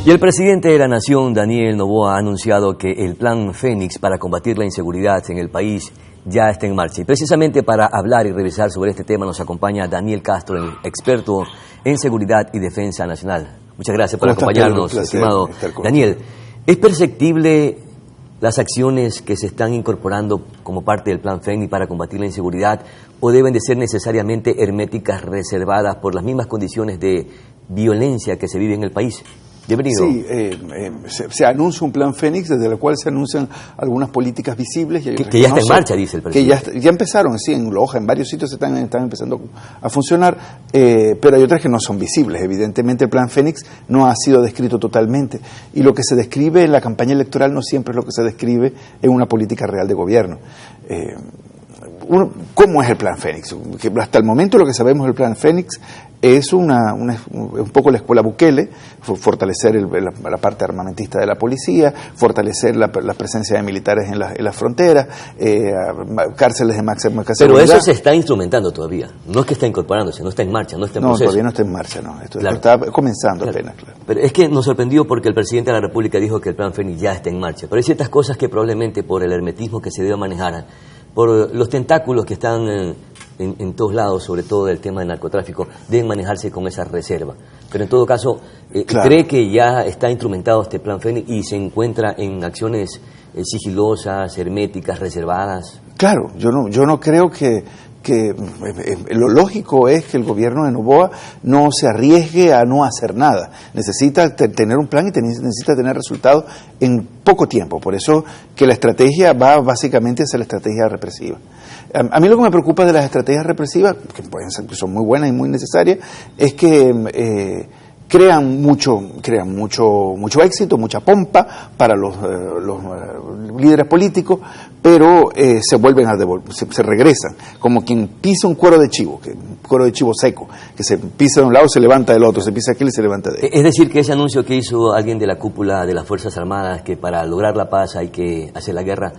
Y el presidente de la Nación, Daniel Noboa, ha anunciado que el Plan Fénix para combatir la inseguridad en el país ya está en marcha. Y precisamente para hablar y revisar sobre este tema nos acompaña Daniel Castro, el experto en seguridad y defensa nacional. Muchas gracias por acompañarnos, estimado Daniel. ¿Es perceptible las acciones que se están incorporando como parte del Plan Fénix para combatir la inseguridad o deben de ser necesariamente herméticas, reservadas por las mismas condiciones de violencia que se vive en el país? Bienvenido. Sí, se anuncia un plan Fénix desde el cual se anuncian algunas políticas visibles. Y que ya está en marcha, dice el presidente. Que ya empezaron, sí, en Loja, en varios sitios están empezando a funcionar, pero hay otras que no son visibles. Evidentemente el plan Fénix no ha sido descrito totalmente y lo que se describe en la campaña electoral no siempre es lo que se describe en una política real de gobierno. ¿Cómo es el plan Fénix? Que hasta el momento lo que sabemos del plan Fénix es un poco la escuela Bukele, fortalecer la parte armamentista de la policía, fortalecer la presencia de militares en las fronteras, cárceles de máxima seguridad. Pero eso se está instrumentando todavía, no es que está incorporándose, no está en marcha, no está en proceso. No, todavía no está en marcha, no. Esto está comenzando apenas. Claro. Pero es que nos sorprendió porque el presidente de la República dijo que el plan Fénix ya está en marcha, pero hay ciertas cosas que probablemente por el hermetismo que se debe manejar, por los tentáculos que están en todos lados, sobre todo del tema del narcotráfico, deben manejarse con esa reserva. Pero en todo caso, claro, ¿cree que ya está instrumentado este plan Fénix y se encuentra en acciones sigilosas, herméticas, reservadas? Claro, yo no creo que lo lógico es que el gobierno de Noboa no se arriesgue a no hacer nada. Necesita tener un plan y necesita tener resultados en poco tiempo. Por eso que la estrategia va básicamente hacia la estrategia represiva. A mí lo que me preocupa de las estrategias represivas, que pueden ser, que son muy buenas y muy necesarias, es que crean mucho éxito, mucha pompa para los líderes políticos, pero se vuelven a devolver, se regresan, como quien pisa un cuero de chivo seco, que se pisa de un lado, se levanta del otro, se pisa aquí y se levanta de ahí. Es decir, que ese anuncio que hizo alguien de la cúpula de las Fuerzas Armadas, que para lograr la paz hay que hacer la guerra,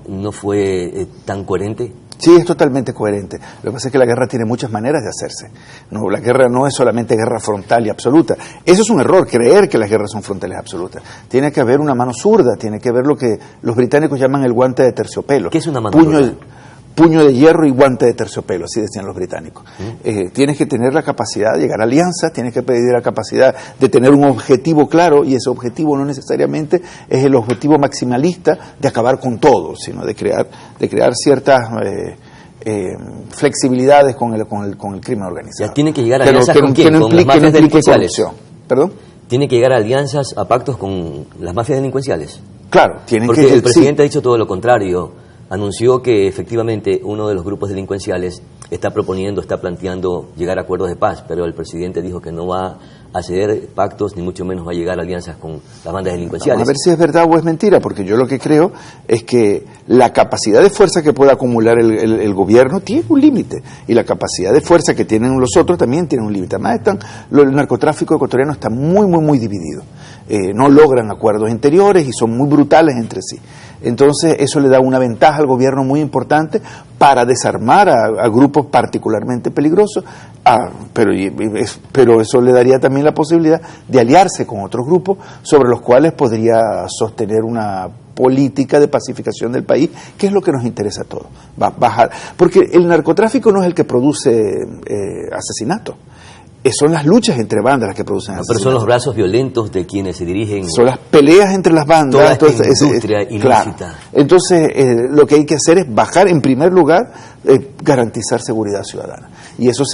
¿no fue tan coherente? Sí, es totalmente coherente. Lo que pasa es que la guerra tiene muchas maneras de hacerse. No, la guerra no es solamente guerra frontal y absoluta. Eso es un error, creer que las guerras son frontales absolutas. Tiene que haber una mano zurda, tiene que haber lo que los británicos llaman el guante de terciopelo. ¿Qué es una mano zurda? Puño de hierro y guante de terciopelo, así decían los británicos. Tienes que tener la capacidad de llegar a alianzas, tienes que pedir la capacidad de tener un objetivo claro, y ese objetivo no necesariamente es el objetivo maximalista de acabar con todo, sino de crear ciertas flexibilidades con el crimen organizado. Ya tienen que llegar a alianzas con quién, con las mafias delincuenciales. ¿Perdón? Tienen que llegar a alianzas, a pactos con las mafias delincuenciales. Claro, tienen que... Porque el presidente ha dicho todo lo contrario. Anunció que efectivamente uno de los grupos delincuenciales está planteando llegar a acuerdos de paz, pero el presidente dijo que no va a ceder pactos, ni mucho menos va a llegar a alianzas con las bandas delincuenciales. Vamos a ver si es verdad o es mentira, porque yo lo que creo es que la capacidad de fuerza que puede acumular el gobierno tiene un límite, y la capacidad de fuerza que tienen los otros también tiene un límite. Además, el narcotráfico ecuatoriano está muy dividido. No logran acuerdos interiores y son muy brutales entre sí. Entonces eso le da una ventaja al gobierno muy importante para desarmar a grupos particularmente peligrosos, pero eso le daría también la posibilidad de aliarse con otros grupos sobre los cuales podría sostener una política de pacificación del país, que es lo que nos interesa a todos. Bajar, porque el narcotráfico no es el que produce asesinatos. Son las luchas entre bandas las que producen asesinatos. Pero son los brazos violentos de quienes se dirigen. Son las peleas entre las bandas. Toda esta industria ilícita. Claro. Entonces, lo que hay que hacer es bajar, en primer lugar, garantizar seguridad ciudadana. Y eso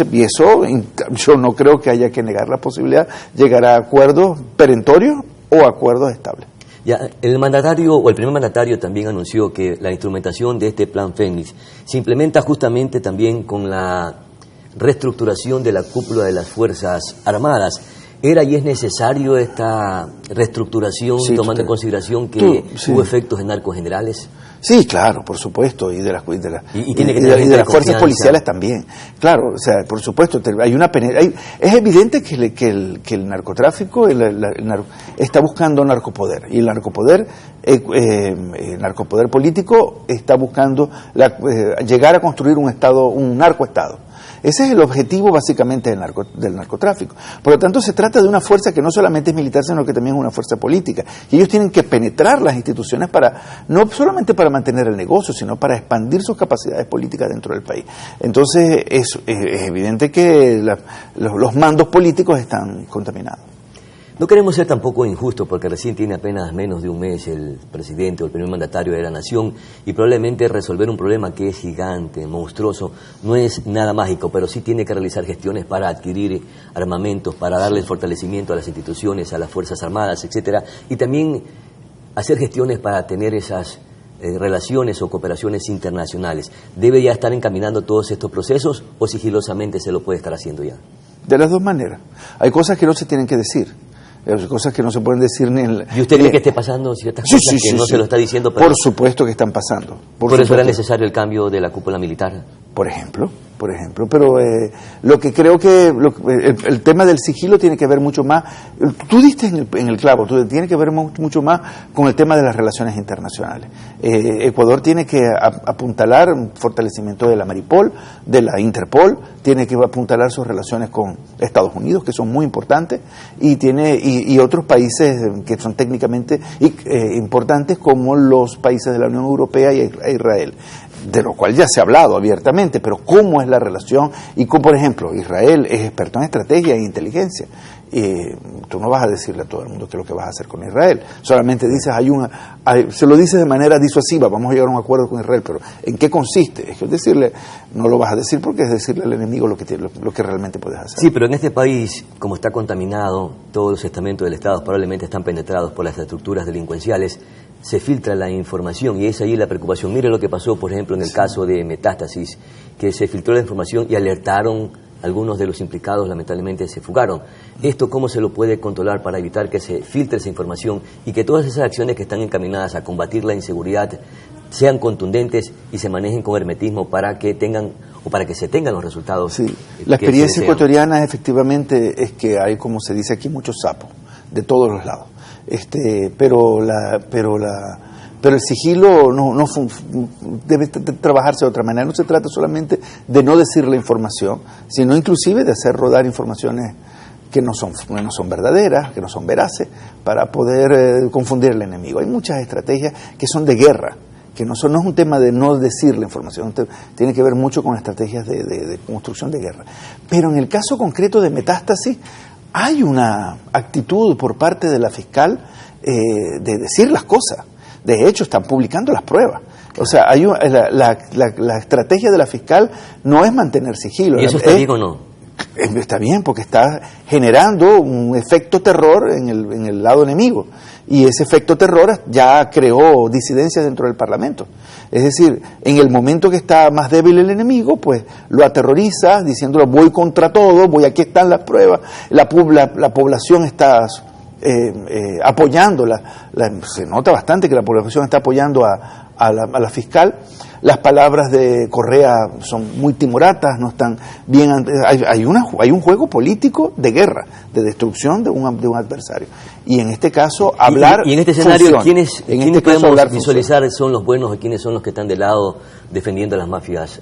yo no creo que haya que negar la posibilidad de llegar a acuerdos perentorios o acuerdos estables. Ya, el mandatario o el primer mandatario también anunció que la instrumentación de este plan Fénix se implementa justamente también con la reestructuración de la cúpula de las Fuerzas Armadas. ¿Era y es necesario esta reestructuración, sí, tomando en consideración que hubo efectos en narcos generales? Sí, claro, por supuesto, y de las fuerzas policiales también. Claro, o sea, por supuesto, es evidente que el narcotráfico está buscando narcopoder, y el narcopoder político está buscando llegar a construir un narcoestado. Ese es el objetivo básicamente del narcotráfico. Por lo tanto, se trata de una fuerza que no solamente es militar, sino que también es una fuerza política. Y ellos tienen que penetrar las instituciones no solamente para mantener el negocio, sino para expandir sus capacidades políticas dentro del país. Entonces, es evidente que los mandos políticos están contaminados. No queremos ser tampoco injustos porque recién tiene apenas menos de un mes el presidente o el primer mandatario de la nación y probablemente resolver un problema que es gigante, monstruoso, no es nada mágico, pero sí tiene que realizar gestiones para adquirir armamentos, para darle fortalecimiento a las instituciones, a las Fuerzas Armadas, etcétera, y también hacer gestiones para tener esas relaciones o cooperaciones internacionales. ¿Debe ya estar encaminando todos estos procesos o sigilosamente se lo puede estar haciendo ya? De las dos maneras. Hay cosas que no se tienen que decir. Hay cosas que no se pueden decir ni en... ¿Y usted cree que esté pasando ciertas cosas que no se lo está diciendo? Pero... Por supuesto que están pasando. ¿Por eso era necesario el cambio de la cúpula militar? Por ejemplo, pero lo que creo que el tema del sigilo tiene que ver mucho más, tú diste en el clavo, tiene que ver mucho más con el tema de las relaciones internacionales. Ecuador tiene que apuntalar un fortalecimiento de la Maripol, de la Interpol, tiene que apuntalar sus relaciones con Estados Unidos, que son muy importantes, y otros países que son técnicamente importantes, como los países de la Unión Europea e Israel, de lo cual ya se ha hablado abiertamente, pero cómo es la relación, y como, por ejemplo, Israel es experto en estrategia e inteligencia. Tú no vas a decirle a todo el mundo qué es lo que vas a hacer con Israel, solamente dices, se lo dices de manera disuasiva, vamos a llegar a un acuerdo con Israel, pero ¿en qué consiste? Es decirle, no lo vas a decir porque es decirle al enemigo lo que realmente puedes hacer. Sí, pero en este país, como está contaminado, todos los estamentos del Estado probablemente están penetrados por las estructuras delincuenciales, se filtra la información y es ahí la preocupación. Mire lo que pasó, por ejemplo, en el caso de Metástasis, que se filtró la información y alertaron, algunos de los implicados lamentablemente se fugaron. ¿Esto cómo se lo puede controlar para evitar que se filtre esa información y que todas esas acciones que están encaminadas a combatir la inseguridad sean contundentes y se manejen con hermetismo para que se tengan los resultados? Sí, la experiencia ecuatoriana efectivamente es que hay, como se dice aquí, muchos sapos de todos los lados. Pero el sigilo debe trabajarse de otra manera. No se trata solamente de no decir la información, sino inclusive de hacer rodar informaciones que no son verdaderas, que no son veraces, para poder confundir al enemigo. Hay muchas estrategias que son de guerra, que no es un tema de no decir la información, tiene que ver mucho con estrategias de construcción de guerra. Pero en el caso concreto de Metástasis, hay una actitud por parte de la fiscal de decir las cosas. De hecho, están publicando las pruebas. O sea, la estrategia de la fiscal no es mantener sigilo. ¿Y eso está bien o no? Está bien, porque está generando un efecto terror en el lado enemigo. Y ese efecto terror ya creó disidencias dentro del Parlamento. Es decir, en el momento que está más débil el enemigo, pues lo aterroriza, diciéndole voy contra todo, aquí están las pruebas. La población está apoyándola. Se nota bastante que la población está apoyando a la fiscal. Las palabras de Correa son muy timoratas, no están bien. Hay un juego político de guerra, de destrucción de un adversario. Y en este caso, hablar. Y en este escenario, ¿quiénes podemos visualizar son los buenos y quiénes son los que están de lado defendiendo a las mafias?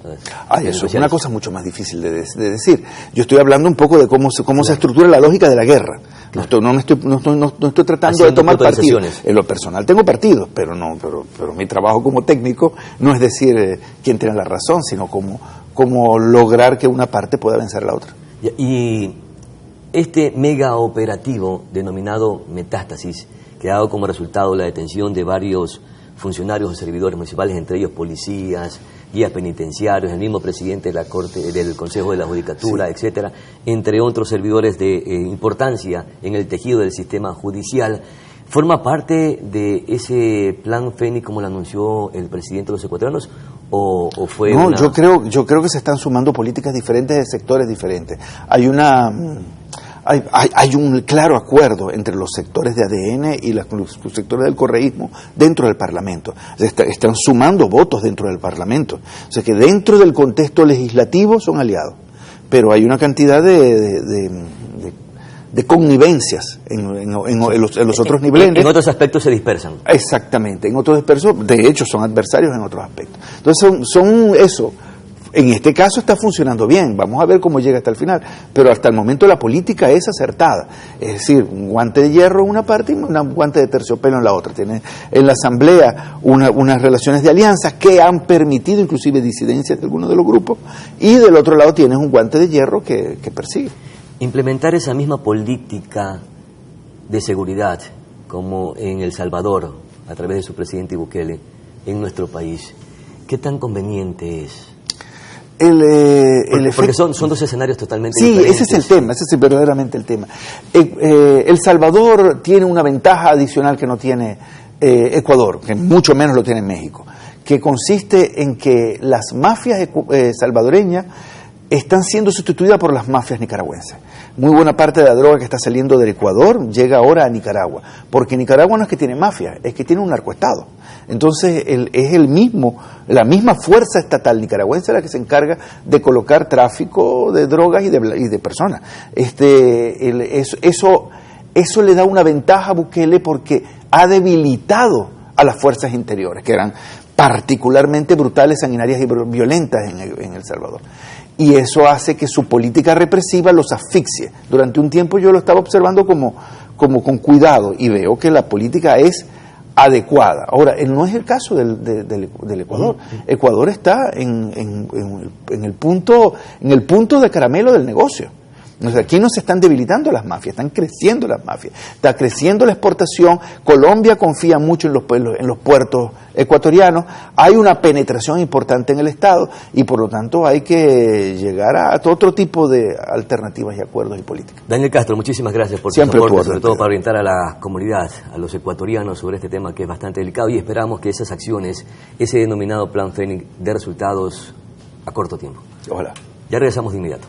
Eso es una cosa mucho más difícil de decir. Yo estoy hablando un poco de cómo se estructura la lógica de la guerra. No estoy tratando de tomar partido. En lo personal tengo partidos, pero mi trabajo como técnico no es decir quién tiene la razón, sino cómo lograr que una parte pueda vencer a la otra. Y este mega operativo denominado Metástasis, que ha dado como resultado la detención de varios funcionarios o servidores municipales, entre ellos policías, guías penitenciarios, el mismo presidente de la Corte, del Consejo de la Judicatura, sí, etcétera, entre otros servidores de importancia en el tejido del sistema judicial, ¿forma parte de ese plan Fénix como lo anunció el presidente de los ecuatorianos? ¿O fue No, yo creo que se están sumando políticas diferentes de sectores diferentes. Hay un claro acuerdo entre los sectores de ADN y los sectores del correísmo dentro del Parlamento. Están sumando votos dentro del Parlamento. O sea que dentro del contexto legislativo son aliados. Pero hay una cantidad de connivencias en los otros niveles. En otros aspectos se dispersan. Exactamente, en otros dispersos, de hecho son adversarios en otros aspectos. Entonces son eso. En este caso está funcionando bien, vamos a ver cómo llega hasta el final, pero hasta el momento la política es acertada, es decir, un guante de hierro en una parte y un guante de terciopelo en la otra. Tiene en la Asamblea unas relaciones de alianza que han permitido inclusive disidencias de algunos de los grupos, y del otro lado tienes un guante de hierro que persigue. Implementar esa misma política de seguridad como en El Salvador, a través de su presidente Bukele, en nuestro país, ¿qué tan conveniente es? Porque son dos escenarios totalmente diferentes. Sí, ese es el tema, ese es verdaderamente el tema. El Salvador tiene una ventaja adicional que no tiene Ecuador, que mucho menos lo tiene México, que consiste en que las mafias salvadoreñas están siendo sustituidas por las mafias nicaragüenses. Muy buena parte de la droga que está saliendo del Ecuador llega ahora a Nicaragua, porque Nicaragua no es que tiene mafia, es que tiene un narcoestado. Entonces es la misma fuerza estatal nicaragüense la que se encarga de colocar tráfico de drogas y de personas. Eso le da una ventaja a Bukele porque ha debilitado a las fuerzas interiores, que eran particularmente brutales, sanguinarias y violentas en El Salvador. Y eso hace que su política represiva los asfixie. Durante un tiempo yo lo estaba observando como con cuidado, y veo que la política es adecuada. Ahora, no es el caso del Ecuador. Ecuador está en el punto de caramelo del negocio. O sea, aquí no se están debilitando las mafias, están creciendo las mafias, está creciendo la exportación. Colombia confía mucho en los puertos ecuatorianos, hay una penetración importante en el Estado y por lo tanto hay que llegar a otro tipo de alternativas y acuerdos y políticas. Daniel Castro, muchísimas gracias por su aporte, sobre todo para orientar a la comunidad, a los ecuatorianos sobre este tema que es bastante delicado, y esperamos que esas acciones, ese denominado Plan Fénix, dé resultados a corto tiempo. Ojalá. Ya regresamos de inmediato.